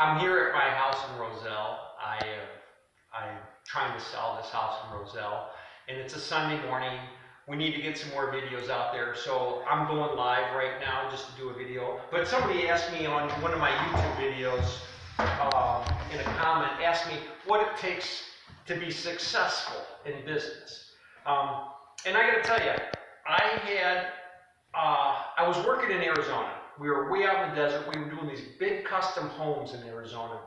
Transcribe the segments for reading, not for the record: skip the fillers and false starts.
I'm here at my house in Roselle. I'm trying to sell this house in Roselle, and it's a Sunday morning. We need to get some more videos out there, so I'm going live right now just to do a video. But somebody asked me on one of my YouTube videos, in a comment, asked me what it takes to be successful in business. And I got to tell you, I was working in Arizona. We were way out in the desert. We were doing these big custom homes in Arizona.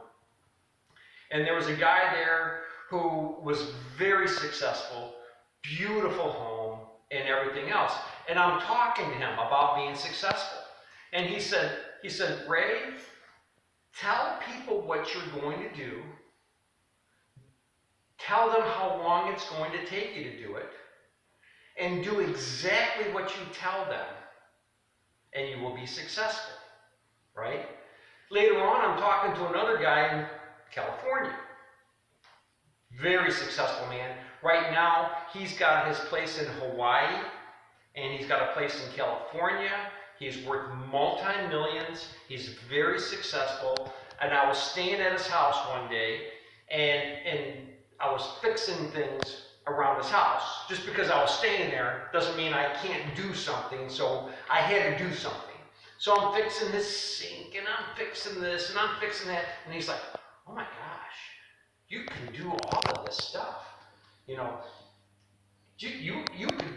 And there was a guy there who was very successful, beautiful home, and everything else. And I'm talking to him about being successful. And he said, Ray, tell people what you're going to do. Tell them how long it's going to take you to do it. And do exactly what you tell them. And you will be successful, right? Later on, I'm talking to another guy in California. Very successful man. Right now, he's got his place in Hawaii, and he's got a place in California. He's worth multi-millions. He's very successful. And I was staying at his house one day, and I was fixing things around his house. Just because I was staying there doesn't mean I can't do something, so I had to do something. So I'm fixing this sink, and I'm fixing this, and I'm fixing that, and he's like, oh my gosh, you can do all of this stuff. You know, you could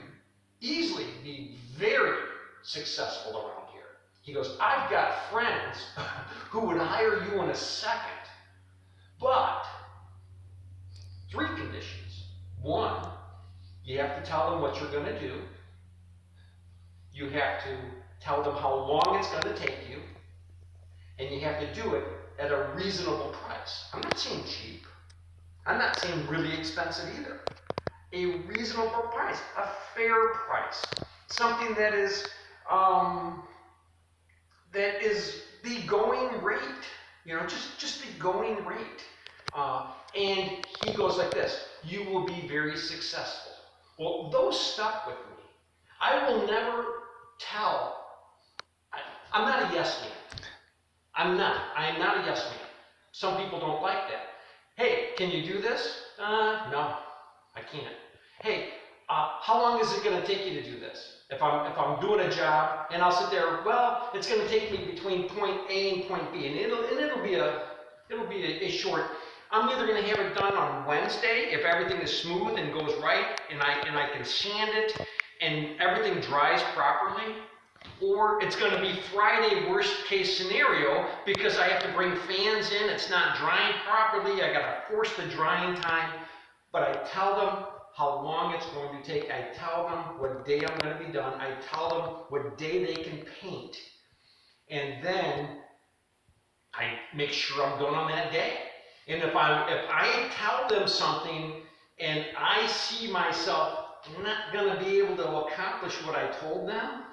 easily be very successful around here. He goes, I've got friends who would hire you in a second, but 3 conditions. 1, you have to tell them what you're going to do. You have to tell them how long it's going to take you. And you have to do it at a reasonable price. I'm not saying cheap. I'm not saying really expensive either. A reasonable price, a fair price. Something that is the going rate. You know, just the going rate. And he goes like this, you will be very successful. Well, those stuck with me. I will never tell. I'm not a yes man. I am not a yes man. Some people don't like that. Hey, can you do this? No, I can't. Hey, how long is it going to take you to do this? If I'm doing a job and I'll sit there, well, it's going to take me between point A and point B, and it'll be a short. I'm either going to have it done on Wednesday if everything is smooth and goes right, and I can sand it and everything dries properly, or it's going to be Friday, worst case scenario, because I have to bring fans in. It's not drying properly. I got to force the drying time, but I tell them how long it's going to take. I tell them what day I'm going to be done. I tell them what day they can paint, and then I make sure I'm done on that day. And if I tell them something and I see myself not going to be able to accomplish what I told them,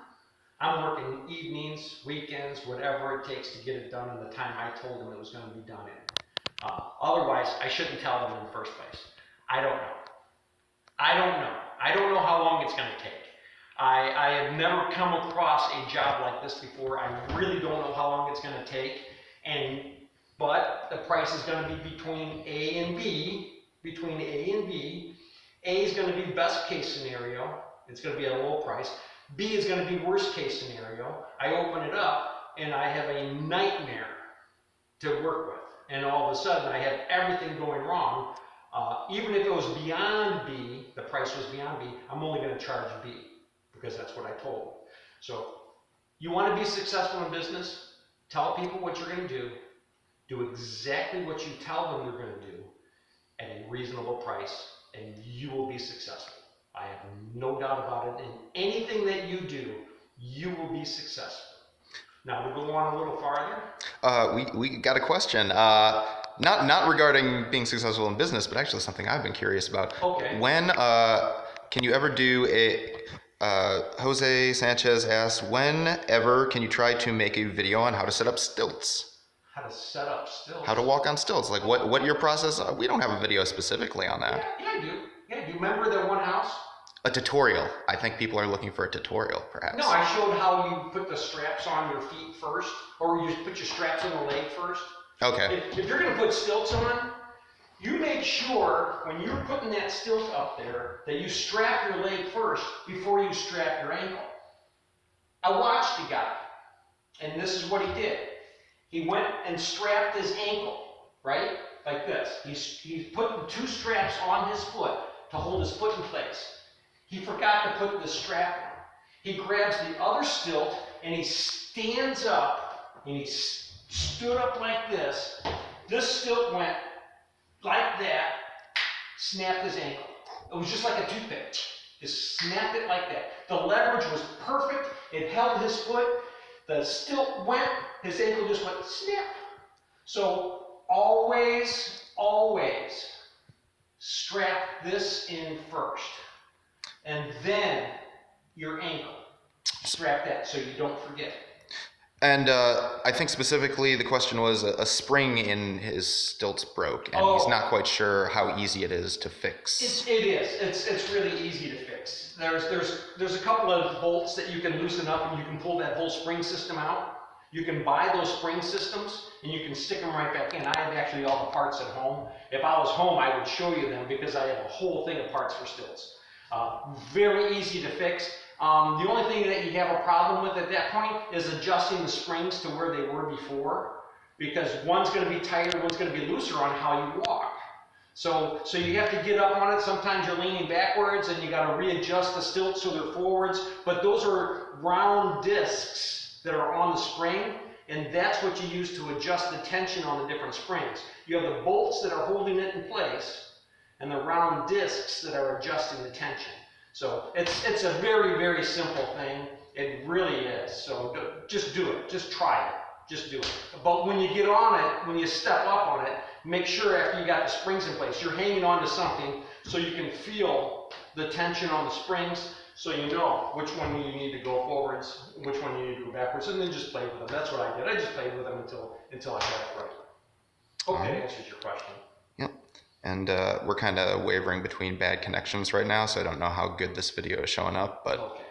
I'm working evenings, weekends, whatever it takes to get it done in the time I told them it was going to be done in. Otherwise, I shouldn't tell them in the first place. I don't know. I don't know how long it's going to take. I have never come across a job like this before. I really don't know how long it's going to take. But the price is going to be between A and B. Between A and B. A is going to be best case scenario. It's going to be at a low price. B is going to be worst case scenario. I open it up and I have a nightmare to work with. And all of a sudden I have everything going wrong. Even if it was beyond B, the price was beyond B, I'm only going to charge B because that's what I told them. So you want to be successful in business? Tell people what you're going to do. Do exactly what you tell them you're going to do at a reasonable price, and you will be successful. I have no doubt about it. In anything that you do, you will be successful. Now, we'll go on a little farther. We got a question. Not regarding being successful in business, but actually something I've been curious about. Okay. When can you ever do Jose Sanchez asks, whenever can you try to make a video on how to set up stilts? How to set up stilts. How to walk on stilts. Like what your process? We don't have a video specifically on that. Yeah, I do. Yeah, do you remember the one house? A tutorial. I think people are looking for a tutorial, perhaps. No, I showed how you put the straps on your feet first, or you put your straps on the leg first. Okay. If you're going to put stilts on, you make sure when you're putting that stilt up there that you strap your leg first before you strap your ankle. I watched a guy, and this is what he did. He went and strapped his ankle, right? Like this. He's putting 2 straps on his foot to hold his foot in place. He forgot to put the strap on. He grabs the other stilt and he stands up and he stood up like this. This stilt went like that, snapped his ankle. It was just like a toothpick. Just snapped it like that. The leverage was perfect. It held his foot. The stilt went, his ankle just went snap. So always strap this in first. And then your ankle. Strap that so you don't forget. And I think specifically the question was a spring in his stilts broke, and he's not quite sure how easy it is to fix. It is. It's really easy to fix. There's a couple of bolts that you can loosen up, and you can pull that whole spring system out. You can buy those spring systems, and you can stick them right back in. I have actually all the parts at home. If I was home, I would show you them because I have a whole thing of parts for stilts. Very easy to fix. The only thing that you have a problem with at that point is adjusting the springs to where they were before, because one's going to be tighter, one's going to be looser on how you walk. So you have to get up on it. Sometimes you're leaning backwards and you got to readjust the stilts so they're forwards. But those are round discs that are on the spring, and that's what you use to adjust the tension on the different springs. You have the bolts that are holding it in place, and the round discs that are adjusting the tension. So it's a very, very simple thing. It really is. So just do it. Just try it. Just do it. But when you get on it, when you step up on it, make sure after you got the springs in place, you're hanging on to something so you can feel the tension on the springs, so you know which one you need to go forwards, which one you need to go backwards, and then just play with them. That's what I did. I just played with them until I got it right. Hope that answers your question. Yep. And we're kind of wavering between bad connections right now, so I don't know how good this video is showing up, but... Okay.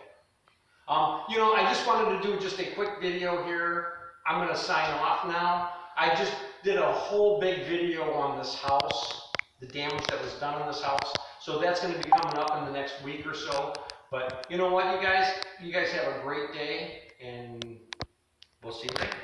I just wanted to do just a quick video here. I'm going to sign off now. I just did a whole big video on this house, the damage that was done on this house. So that's going to be coming up in the next week or so. But you know what, you guys have a great day, and we'll see you later.